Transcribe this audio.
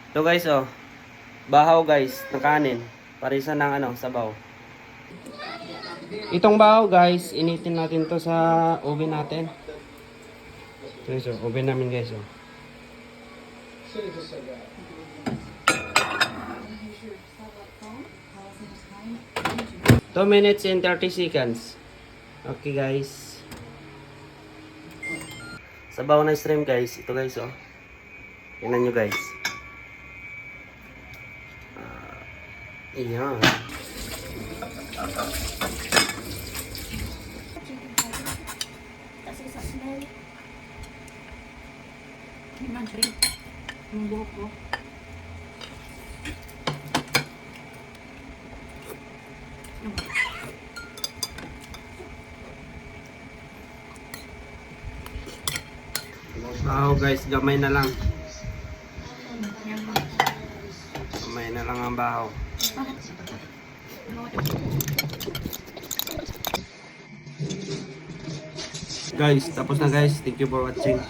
Ito guys, oh. Bahaw guys, ng kanin. Parisa ng sabaw. Itong bahaw guys, initin natin to sa oven natin. Guys, oh, oven namin guys, oh. 2 minutes and 30 seconds. Okay guys. Sabaw na stream guys. Ito guys, oh. Tingnan nyo guys. Iyan. Wow guys, gamay na lang. Gamay na lang ang bahaw. Guys, tapos na guys. Thank you for watching.